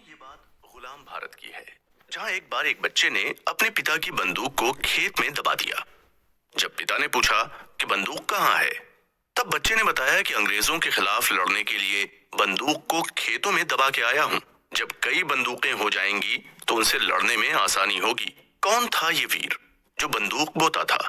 ये बात गुलाम भारत की है, जहां एक बार एक बच्चे ने अपने पिता की बंदूक को खेत में दबा दिया। जब पिता ने पूछा कि बंदूक कहाँ है, तब बच्चे ने बताया कि अंग्रेजों के खिलाफ लड़ने के लिए बंदूक को खेतों में दबा के आया हूँ। जब कई बंदूकें हो जाएंगी तो उनसे लड़ने में आसानी होगी। कौन था ये वीर जो बंदूक बोता था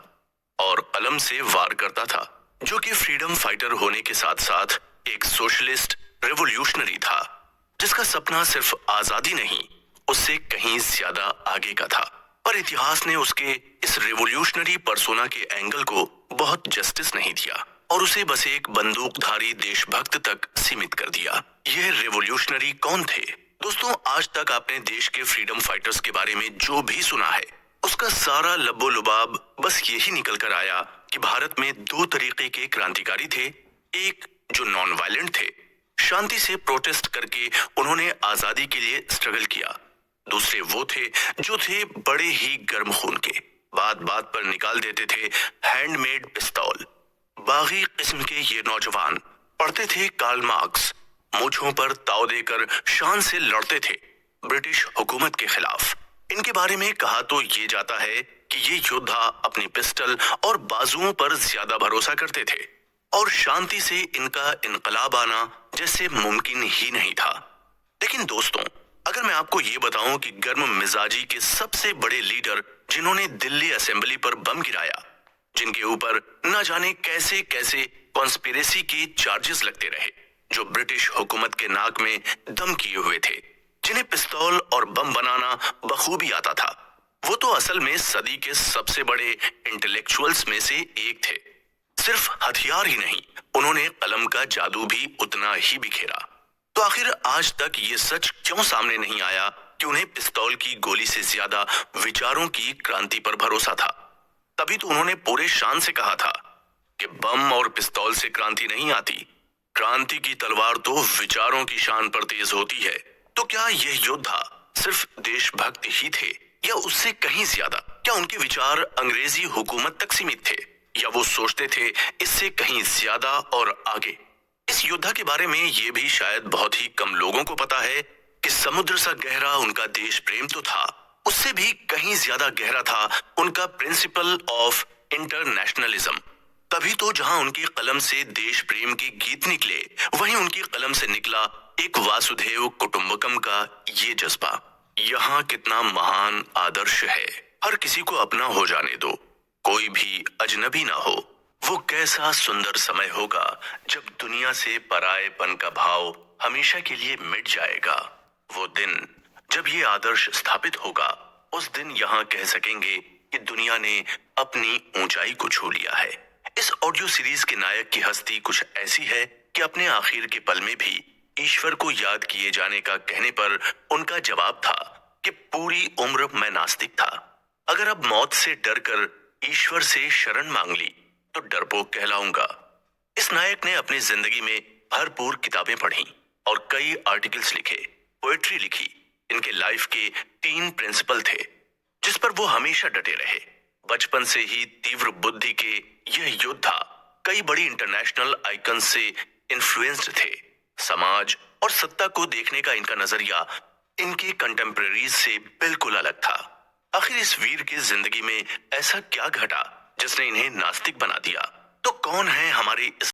और कलम से वार करता था, जो कि फ्रीडम फाइटर होने के साथ साथ एक सोशलिस्ट रेवोल्यूशनरी था, जिसका सपना सिर्फ आजादी नहीं, उससे कहीं ज्यादा आगे का था। पर इतिहास ने उसके इस रेवोल्यूशनरी पर्सोना के एंगल को बहुत जस्टिस नहीं दिया और उसे बस एक बंदूकधारी देशभक्त तक सीमित कर दिया। यह रेवोल्यूशनरी कौन थे? दोस्तों, आज तक आपने देश के फ्रीडम फाइटर्स के बारे में जो भी सुना है, उसका सारा लब्बो लुबाब बस यही निकल कर आया कि भारत में दो तरीके के क्रांतिकारी थे। एक जो नॉन वायलेंट थे, शांति से प्रोटेस्ट करके उन्होंने आजादी के लिए स्ट्रगल किया। दूसरे वो थे जो थे बड़े ही गर्म खून के, बात बात पर निकाल देते थे हैंडमेड पिस्तौल। बागी किस्म के ये नौजवान पढ़ते थे कार्ल मार्क्स, मूंछों पर ताव देकर शान से लड़ते थे ब्रिटिश हुकूमत के खिलाफ। इनके बारे में कहा तो ये जाता है कि ये योद्धा अपनी पिस्टल और बाजुओं पर ज्यादा भरोसा करते थे और शांति से इनका इनकलाब आना जैसे मुमकिन ही नहीं था। लेकिन दोस्तों, अगर मैं आपको ये बताऊं कि गर्म मिजाजी के सबसे बड़े लीडर जिन्होंने दिल्ली असेंबली पर बम गिराया, जिनके ऊपर न जाने कैसे कैसे कॉन्स्पिरेसी के चार्जेस लगते रहे, जो ब्रिटिश हुकूमत के नाक में दम किए हुए थे, जिन्हें पिस्तौल और बम बनाना बखूबी आता था, वो तो असल में सदी के सबसे बड़े इंटेलेक्चुअल्स में से एक थे। सिर्फ हथियार ही नहीं, उन्होंने कलम का जादू भी उतना ही बिखेरा। तो आखिर आज तक ये सच क्यों सामने नहीं आया कि उन्हें पिस्तौल की गोली से ज्यादा विचारों की क्रांति पर भरोसा था? तभी तो उन्होंने पूरे शान से कहा था कि बम और पिस्तौल से क्रांति नहीं आती, क्रांति की तलवार तो विचारों की शान पर तेज होती है। तो क्या यह योद्धा सिर्फ देशभक्त ही थे या उससे कहीं ज्यादा? क्या उनके विचार अंग्रेजी हुकूमत तक सीमित थे या वो सोचते थे इससे कहीं ज्यादा और आगे? इस योद्धा के बारे में ये भी शायद बहुत ही कम लोगों को पता है कि समुद्र सा गहरा उनका देश प्रेम तो था, उससे भी कहीं ज्यादा गहरा था उनका प्रिंसिपल ऑफ इंटरनेशनलिज्म। तभी तो जहां उनकी कलम से देश प्रेम के गीत निकले, वहीं उनकी कलम से निकला एक वासुदेव कुटुंबकम का ये जज्बा। यहाँ कितना महान आदर्श है, हर किसी को अपना हो जाने दो, कोई भी अजनबी ना हो। वो कैसा सुंदर समय होगा जब दुनिया से परायेपन का भाव हमेशा के लिए मिट जाएगा। वो दिन जब ये आदर्श स्थापित होगा, उस दिन यहाँ कह सकेंगे कि दुनिया ने अपनी ऊंचाई को छू लिया है। इस ऑडियो सीरीज के नायक की हस्ती कुछ ऐसी है कि अपने आखिर के पल में भी ईश्वर को याद किए जाने का कहने पर उनका जवाब था कि पूरी उम्र मैं नास्तिक था, अगर अब मौत से डर कर ईश्वर से शरण मांग ली तो डरपोक कहलाऊंगा। इस नायक ने अपनी जिंदगी में भरपूर किताबें पढ़ी और कई आर्टिकल्स लिखे, पोएट्री लिखी। इनके लाइफ के 3 प्रिंसिपल थे जिस पर वो हमेशा डटे रहे। बचपन से ही तीव्र बुद्धि के यह योद्धा कई बड़ी इंटरनेशनल आइकन से इन्फ्लुएंस्ड थे। समाज और सत्ता को देखने का इनका नजरिया इनके कंटेम्परेरीज से बिल्कुल अलग था। आखिर इस वीर की जिंदगी में ऐसा क्या घटा जिसने इन्हें नास्तिक बना दिया? तो कौन है हमारे इस